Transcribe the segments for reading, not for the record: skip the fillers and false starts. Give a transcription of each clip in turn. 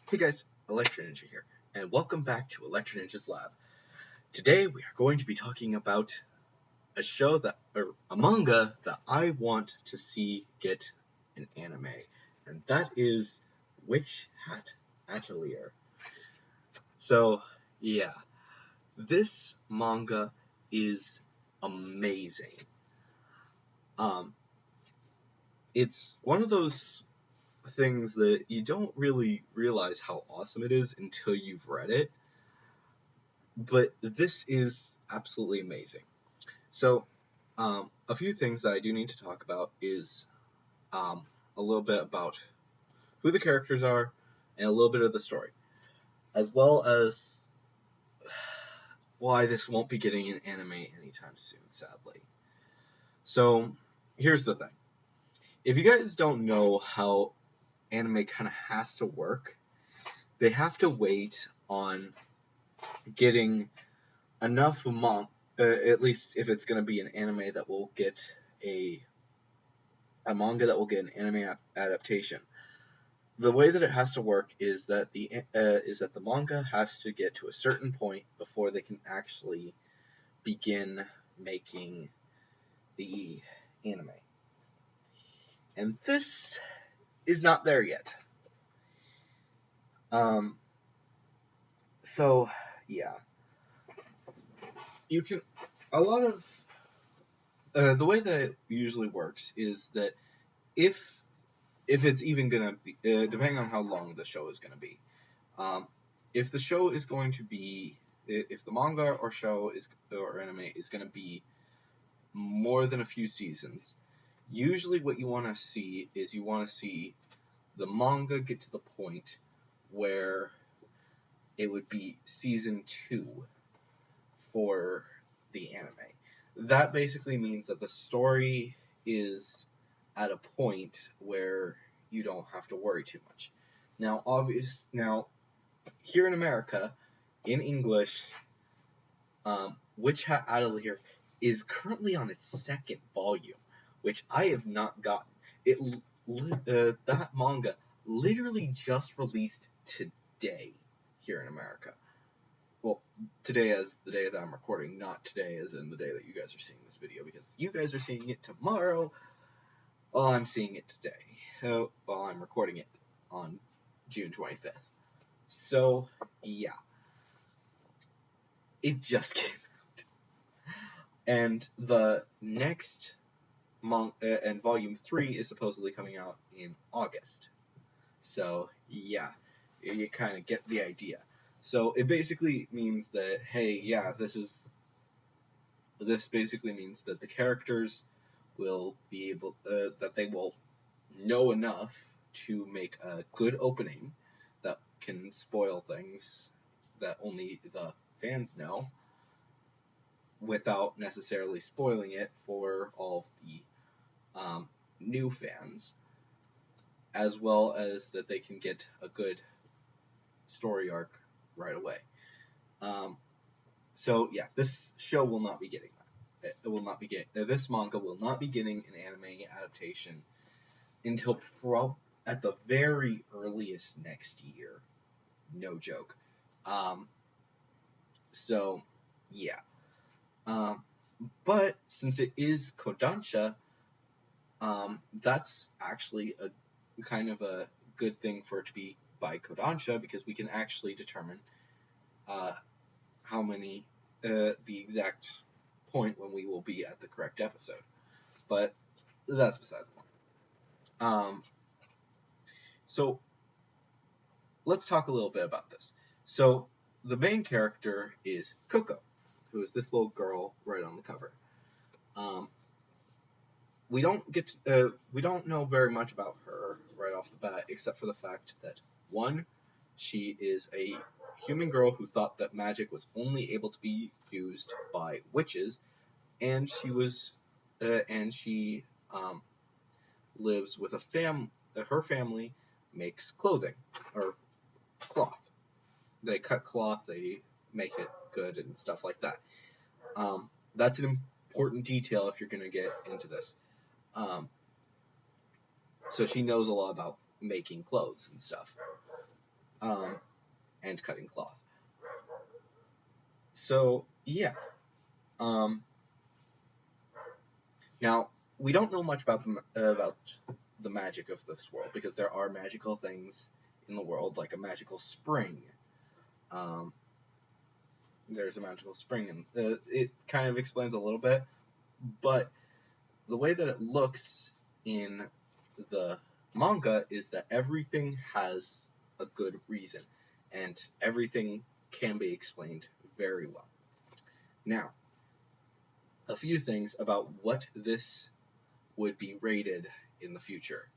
Hey guys, Electro Ninja here, and welcome back to Electro Ninja's Lab. Today we are going to be talking about a manga that I want to see get an anime, and that is Witch Hat Atelier. So, yeah, this manga is amazing. Um, it's one of those things that you don't really realize how awesome it is until you've read it. But this is absolutely amazing. So, a few things that I do need to talk about is a little bit about who the characters are and a little bit of the story, as well as why this won't be getting an anime anytime soon, sadly. So, here's the thing. If you guys don't know how anime kind of has to work, they have to wait on getting enough at least if it's going to be an anime that will get a manga that will get an anime adaptation. The way that it has to work is that the manga has to get to a certain point before they can actually begin making the anime. And this is not there yet. Um, so yeah, you can a lot of the way that it usually works is that if it's even gonna be depending on how long the show is gonna be. If the show is going to be, if the manga or show or anime is going to be more than a few seasons, usually what you want to see is you want to see the manga get to the point where it would be season 2 for the anime. That basically means that the story is at a point where you don't have to worry too much. Now, here in America, in English, Witch Hat Atelier is currently on its second volume, which I have not gotten. That manga literally just released today here in America. Well, today as the day that I'm recording, not today as in the day that you guys are seeing this video, because you guys are seeing it tomorrow, while I'm seeing it today, while I'm recording it on June 25th. So, yeah. It just came out. And the next and volume 3 is supposedly coming out in August. So, yeah, you kind of get the idea. So, it basically means that, hey, yeah, this basically means that the characters will be able, that they will know enough to make a good opening that can spoil things that only the fans know, without necessarily spoiling it for all of the new fans, as well as that they can get a good story arc right away. So yeah, this show will not be getting that. It will not be this manga will not be getting an anime adaptation until at the very earliest next year. No joke. So yeah. But since it is Kodansha, that's actually a kind of a good thing for it to be by Kodansha, because we can actually determine how many, the exact point when we will be at the correct episode. But that's beside the point. So let's talk a little bit about this. So the main character is Coco, who is this little girl right on the cover. We don't know very much about her right off the bat, except for the fact that, one, she is a human girl who thought that magic was only able to be used by witches, and she lives with a her family makes clothing, or cloth. They cut cloth, they make it good and stuff like that. That's an important detail if you're going to get into this. So she knows a lot about making clothes and stuff. and cutting cloth. So yeah. Now we don't know much about the magic of this world because there are magical things in the world, like a magical spring. Um, there's a magical spring, and it kind of explains a little bit, but the way that it looks in the manga is that everything has a good reason, and everything can be explained very well. Now, a few things about what this would be rated in the future.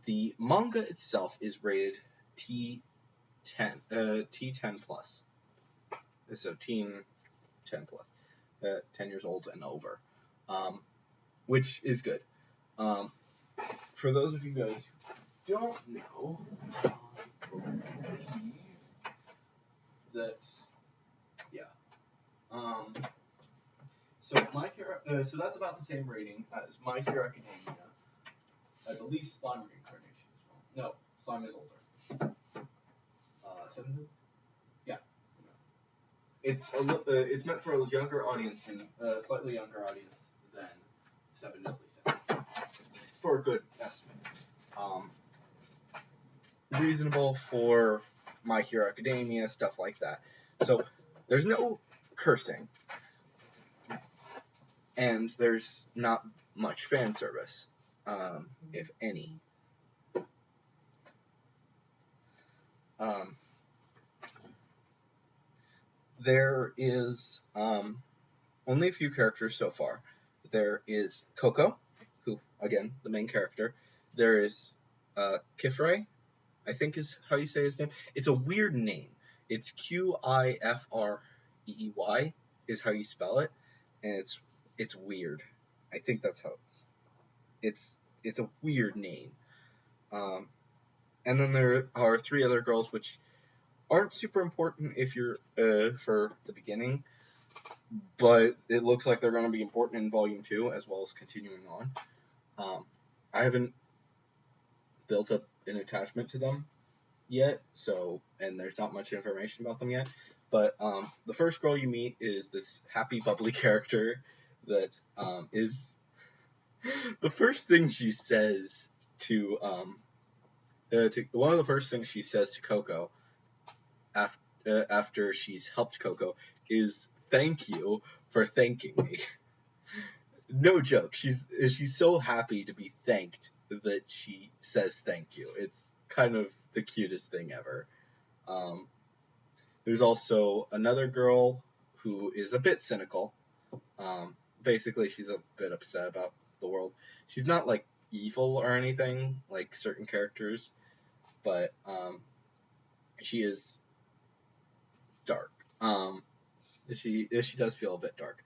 The manga itself is rated T10, T10 plus, so teen 10 plus, 10 years old and over, which is good. For those of you guys who don't know, that yeah, so that's about the same rating as My Hero Academia. I believe Slime Reincarnation as well. No, Slime is older. 7? Yeah. It's meant for a younger audience than slightly younger audience than Seven Deadly Sins. For a good estimate. Reasonable for My Hero Academia, stuff like that. So there's no cursing, and there's not much fan service, if any. There is only a few characters so far. There is Coco, who, again, the main character. There is Kifrey, I think is how you say his name. It's a weird name. It's Qifrey, is how you spell it, and it's weird. I think that's how it's a weird name. And then there are 3 other girls, which aren't super important if you're for the beginning, but it looks like they're going to be important in Volume 2 as well as continuing on. I haven't built up an attachment to them yet, and there's not much information about them yet, but the first girl you meet is this happy, bubbly character that is the first thing she says to one of the first things she says to Coco after she's helped Coco is thank you for thanking me. No joke. She's so happy to be thanked that she says thank you. It's kind of the cutest thing ever. There's also another girl who is a bit cynical. Basically, she's a bit upset about the world. She's not like evil or anything like certain characters, but she is dark. She does feel a bit dark.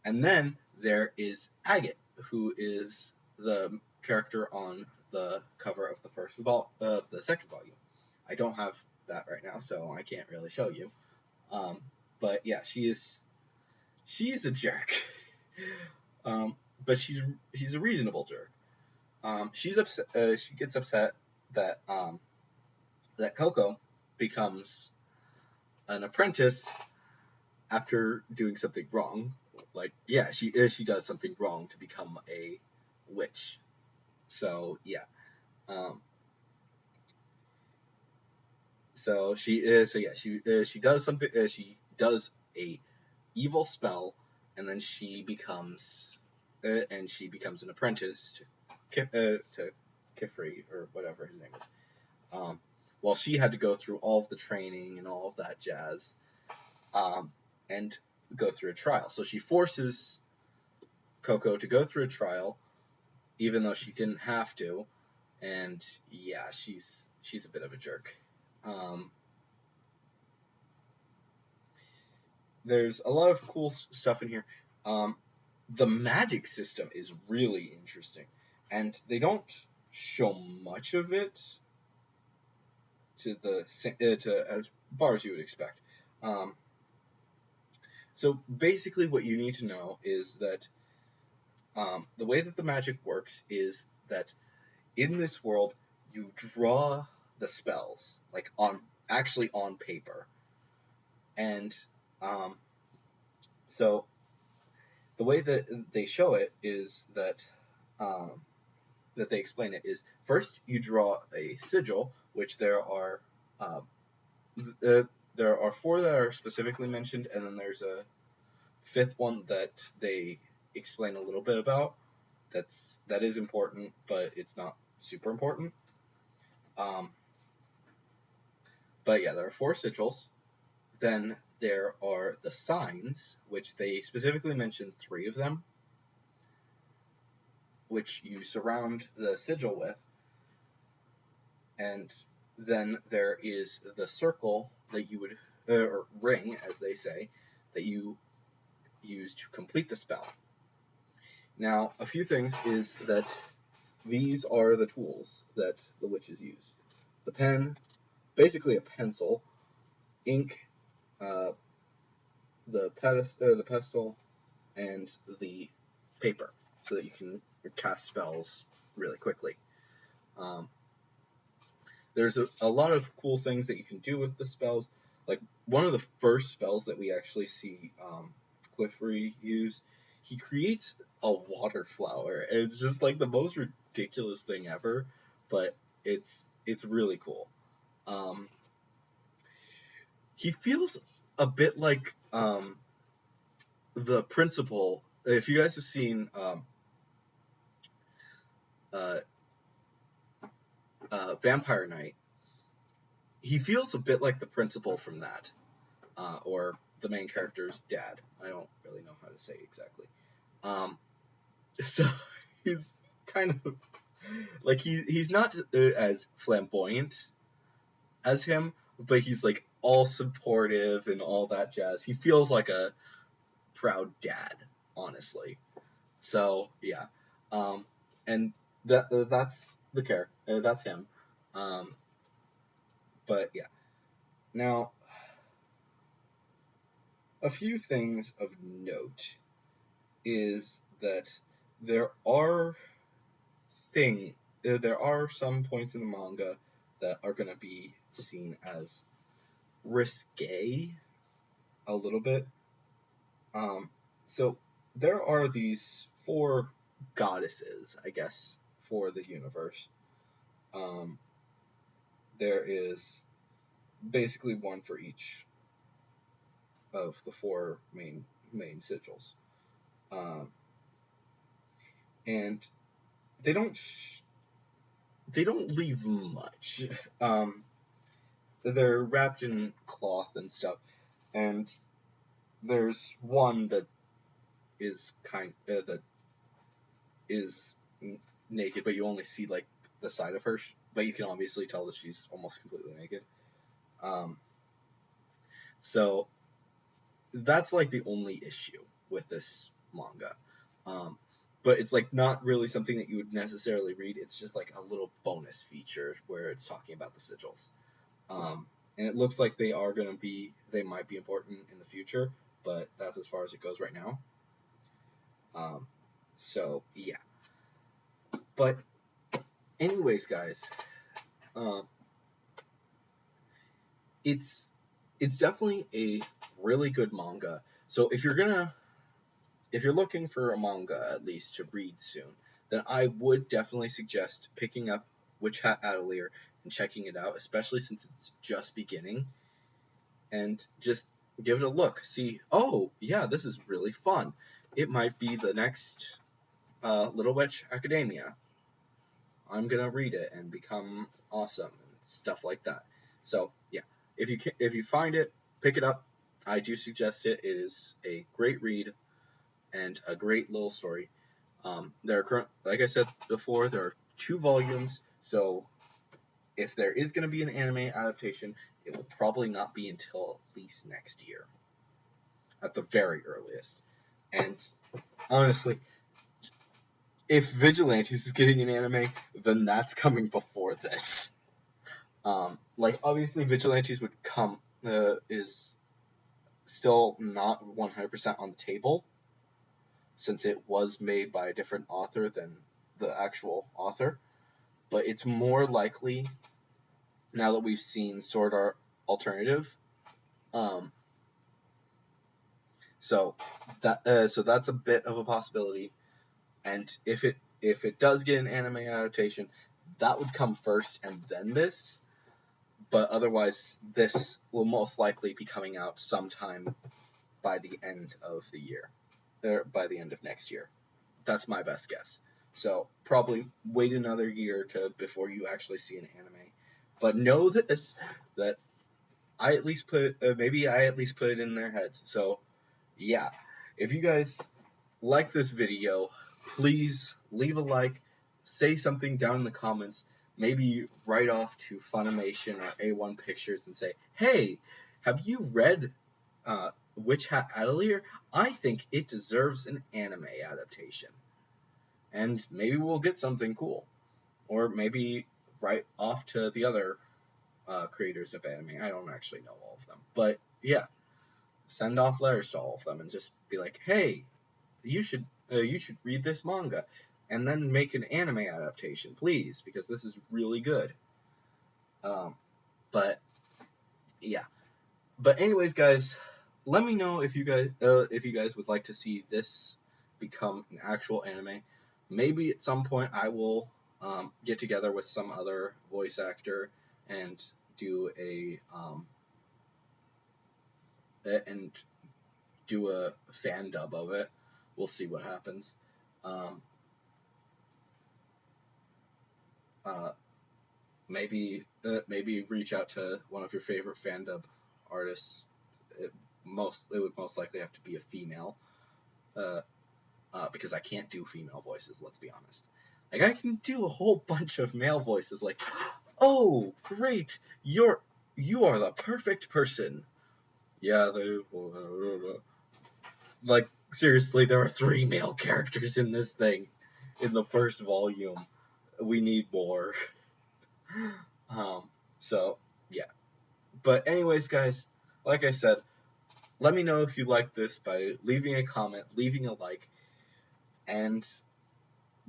And then there is Agate, who is the character on the cover of the second volume. I don't have that right now, so I can't really show you. But yeah, she's a jerk. But she's a reasonable jerk. She's upset. She gets upset that that Coco becomes an apprentice after doing something wrong. Like, yeah, she does something wrong to become a witch. So yeah. She does something. She does a evil spell, and then she becomes an apprentice to Kifrey or whatever his name is. While she had to go through all of the training and all of that jazz, and go through a trial. So she forces Coco to go through a trial, even though she didn't have to. And yeah, she's a bit of a jerk. There's a lot of cool stuff in here. The magic system is really interesting, and they don't show much of it to as far as you would expect. So basically, what you need to know is that the way that the magic works is that in this world, you draw the spells, like actually on paper. And so the way that they show it is that that they explain it is first you draw a sigil, which um, there are four that are specifically mentioned, and then there's a fifth one that they explain a little bit about. That is important, but it's not super important. Um, but yeah, there are four sigils. Then there are the signs, which they specifically mention three of them, which you surround the sigil with. And then there is the circle that you would, or ring, as they say, that you use to complete the spell. Now, a few things is that these are the tools that the witches use. The pen, basically a pencil, ink, uh, the pestle, and the paper, so that you can cast spells really quickly. There's a lot of cool things that you can do with the spells. Like, one of the first spells that we actually see Qliphri use, he creates a water flower, and it's just like the most ridiculous thing ever, but it's really cool. He feels a bit like the principal. If you guys have seen uh, Vampire Knight, he feels a bit like the principal from that, or the main character's dad. I don't really know how to say exactly. So he's kind of like he's not as flamboyant as him, but he's like all supportive and all that jazz. He feels like a proud dad, honestly. So yeah, and that's the character. That's him. Um, but yeah, now a few things of note is that there are there are some points in the manga that are going to be seen as risque a little bit. So there are these four goddesses, I guess, for the universe. There is basically one for each of the four main sigils, and they don't leave much. They're wrapped in cloth and stuff, and there's one that is that is naked, but you only see like the side of her, but you can obviously tell that she's almost completely naked. So that's like the only issue with this manga. But it's like not really something that you would necessarily read. It's just like a little bonus feature where it's talking about the sigils. And it looks like they might be important in the future, but that's as far as it goes right now. So yeah. But anyways, guys, it's definitely a really good manga. So if you're looking for a manga at least to read soon, then I would definitely suggest picking up Witch Hat Atelier and checking it out, especially since it's just beginning, and just give it a look. See, oh yeah, this is really fun. It might be the next Little Witch Academia. I'm gonna read it and become awesome and stuff like that. So yeah, if you find it, pick it up. I do suggest it. It is a great read and a great little story. Like I said before, there are 2 volumes, so if there is going to be an anime adaptation, it will probably not be until at least next year, at the very earliest. And honestly, if Vigilantes is getting an anime, then that's coming before this. Like obviously, Vigilantes would come is still not 100% on the table, since it was made by a different author than the actual author, but it's more likely now that we've seen Sword Art Alternative. So that's a bit of a possibility, and if it does get an anime adaptation, that would come first and then this. But otherwise, this will most likely be coming out sometime by the end of the year, or by the end of next year. That's my best guess. So probably wait another year before you actually see an anime. But know this, that I at least put maybe I at least put it in their heads. So yeah, if you guys like this video, please leave a like, say something down in the comments, maybe write off to Funimation or A1 Pictures and say, hey, have you read Witch Hat Atelier? I think it deserves an anime adaptation. And maybe we'll get something cool. Or maybe write off to the other creators of anime. I don't actually know all of them. But yeah, send off letters to all of them and just be like, hey, you should read this manga and then make an anime adaptation, please, because this is really good. But yeah. But anyways, guys, let me know if you guys would like to see this become an actual anime. Maybe at some point I will get together with some other voice actor and do a fan dub of it. We'll see what happens. Maybe reach out to one of your favorite fan dub artists. It would most likely have to be a female, because I can't do female voices. Let's be honest. Like, I can do a whole bunch of male voices. Like, oh great, you are the perfect person. Yeah, like, seriously, there are 3 male characters in this thing, in the first volume. We need more. So yeah. But anyways, guys, like I said, let me know if you like this by leaving a comment, leaving a like, and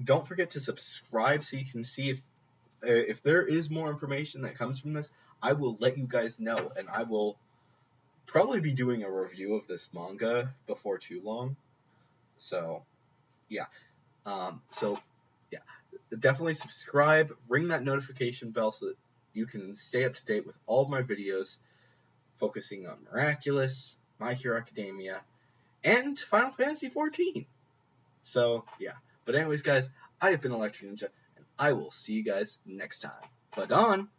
don't forget to subscribe so you can see if there is more information that comes from this. I will let you guys know, and I will probably be doing a review of this manga before too long. So yeah. So yeah, definitely subscribe, ring that notification bell so that you can stay up to date with all of my videos focusing on Miraculous, My Hero Academia, and Final Fantasy XIV. So yeah. But anyways, guys, I have been Electric Ninja, and I will see you guys next time. But on.